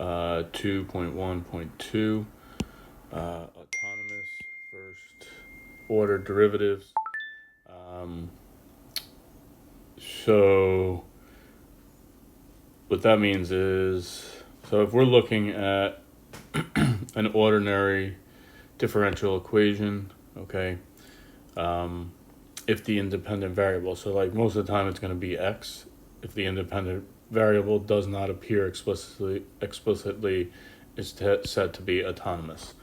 2.1.2, autonomous first order derivatives. Um, so what that means is, so if we're looking at an ordinary differential equation, okay, if the independent variable, so like most of the time it's going to be x, if the independent variable does not appear explicitly is said to be autonomous.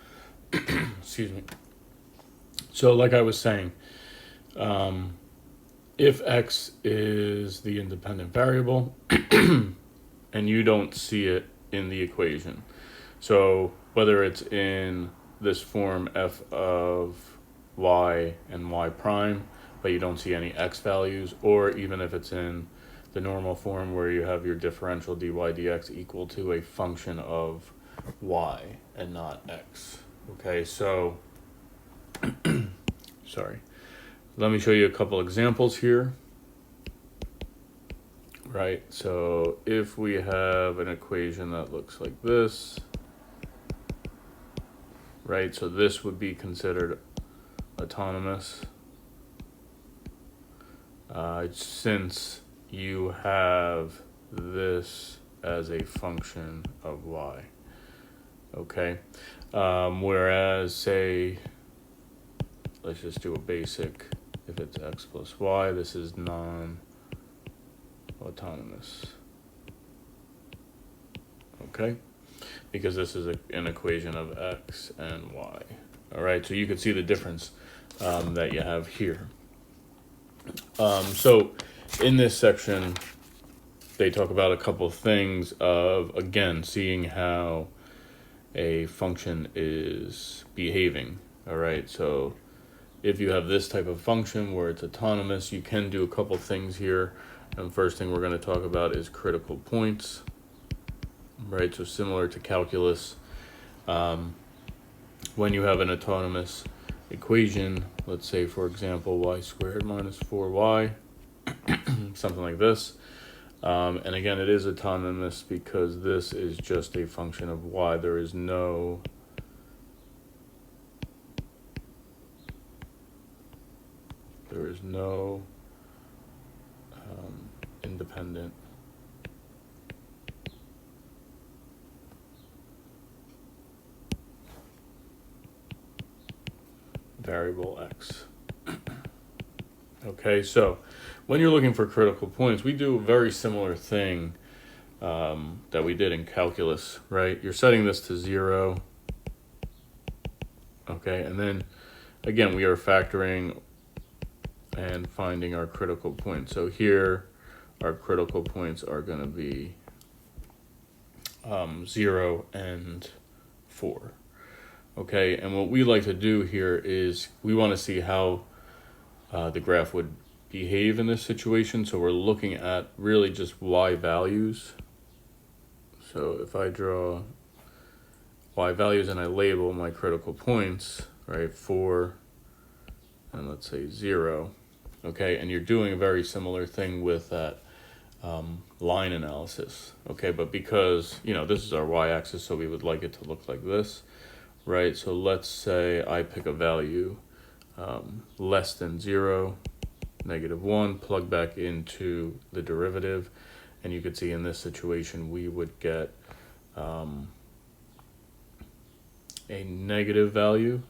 Excuse me. So like I was saying, if x is the independent variable and you don't see it in the equation, so whether it's in this form f of y and y prime, but you don't see any x values, or even if it's in the normal form where you have your differential dy dx equal to a function of y and not x. Okay, so sorry. Let me show you a couple examples here. Right, so if we have an equation that looks like this, right, so this would be considered autonomous since you have this as a function of y. Okay, whereas say, let's just do a basic, if it's x plus y, this is non-autonomous. Okay, because this is an equation of x and y. All right, so you can see the difference that you have here. So in this section, they talk about a couple of things of, again, seeing how a function is behaving. All right, so if you have this type of function where it's autonomous, you can do a couple things here. And the first thing we're going to talk about is critical points. Right, so similar to calculus, when you have an autonomous equation, let's say for example y squared minus 4y, something like this, and again it is autonomous because this is just a function of y. There is no independent variable x. Okay, so when you're looking for critical points, we do a very similar thing that we did in calculus, right? You're setting this to 0. Okay, and then again, we are factoring and finding our critical points. So here, our critical points are going to be 0 and 4. Okay, and what we like to do here is we want to see how the graph would behave in this situation. So we're looking at really just y values. So if I draw y values and I label my critical points, right, 4 and let's say 0, okay, and you're doing a very similar thing with that line analysis, okay, but because, you know, this is our y-axis, so we would like it to look like this, right? So let's say I pick a value less than 0, -1, plug back into the derivative, and you could see in this situation we would get a negative value.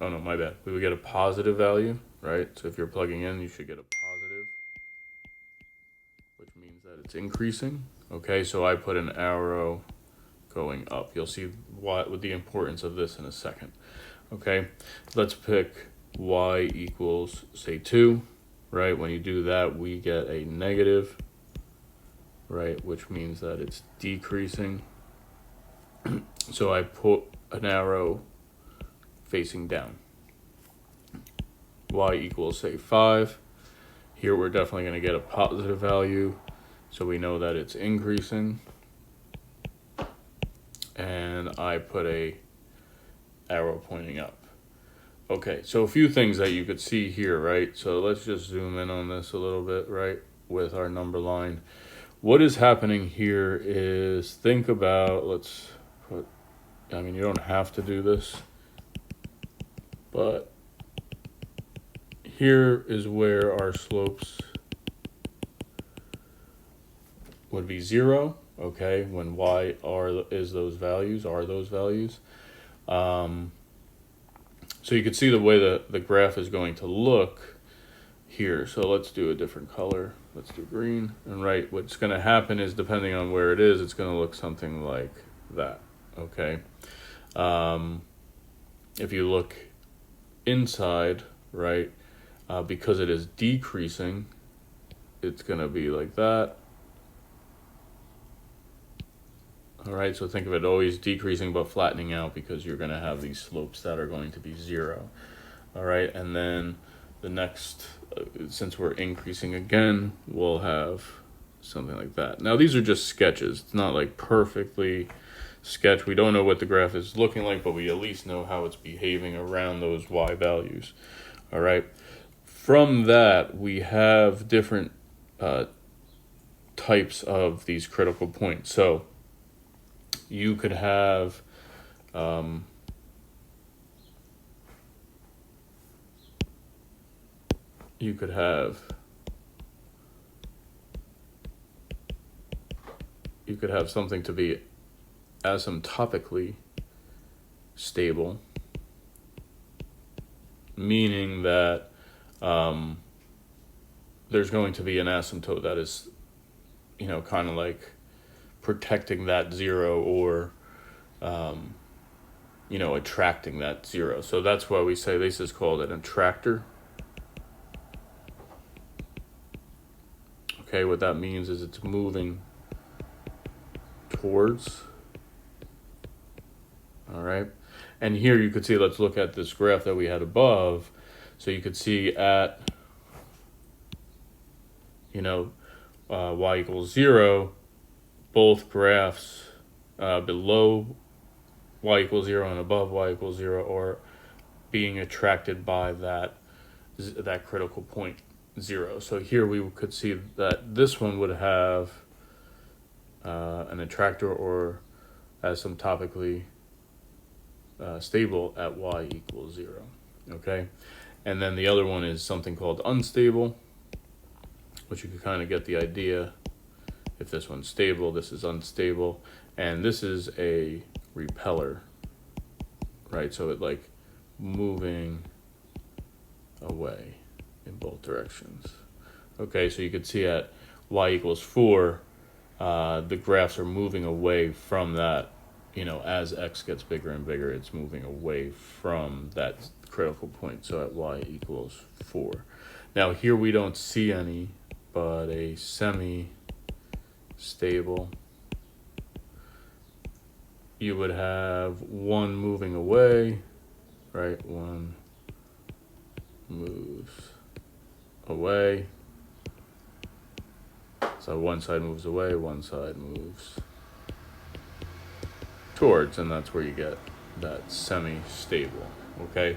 Oh no, my bad. We would get a positive value, right? So if you're plugging in, you should get a positive, which means that it's increasing. Okay, so I put an arrow going up. You'll see what with the importance of this in a second. Okay, let's pick y equals, say, 2, right? When you do that, we get a negative, right, which means that it's decreasing. So I put an arrow facing down. Y equals, say, 5. Here we're definitely going to get a positive value, so we know that it's increasing. And I put a arrow pointing up. Okay, so a few things that you could see here, right? So let's just zoom in on this a little bit, right, with our number line. what is happening here is, think about, you don't have to do this, but here is where our slopes would be 0, okay, when y is those values, are those values. So you can see the way the graph is going to look here. So let's do a different color. Let's do green. And what's going to happen is, depending on where it is, it's going to look something like that, okay? If you look inside, right, because it is decreasing, it's going to be like that. All right, so think of it always decreasing but flattening out, because you're going to have these slopes that are going to be 0. All right, and then the next, since we're increasing again, we'll have something like that. Now, these are just sketches. It's not like perfectly sketched. We don't know what the graph is looking like, but we at least know how it's behaving around those y values. All right, from that, we have different types of these critical points. So you could have something to be asymptotically stable, meaning that there's going to be an asymptote that is, kind of like protecting that 0, or attracting that 0. So that's why we say this is called an attractor. Okay, what that means is it's moving towards. All right, and here you could see, let's look at this graph that we had above. So you could see at y equals 0, both graphs below y equals 0 and above y equals 0 are being attracted by that critical point 0. So here we could see that this one would have an attractor, or asymptotically stable at y equals 0. Okay, and then the other one is something called unstable, which you can kind of get the idea. If this one's stable, this is unstable, and this is a repeller, right? So it like moving away in both directions. Okay, so you could see at y equals 4, the graphs are moving away from that. As x gets bigger and bigger, it's moving away from that critical point. So at y equals 4. Now here we don't see any, but a semi-stable, you would have one moving away, right? One moves away. So one side moves away, one side moves towards, and that's where you get that semi-stable, okay?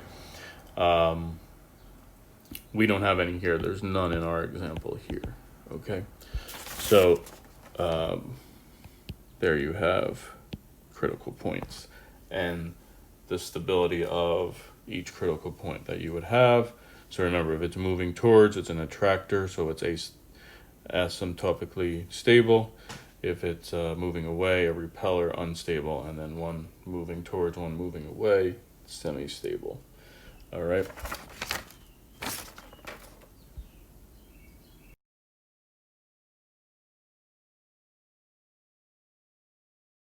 We don't have any here. There's none in our example here, okay? So there you have critical points and the stability of each critical point that you would have. So remember, if it's moving towards, it's an attractor, so it's asymptotically stable. If it's moving away, a repeller, unstable, and then one moving towards, one moving away, semi-stable. All right.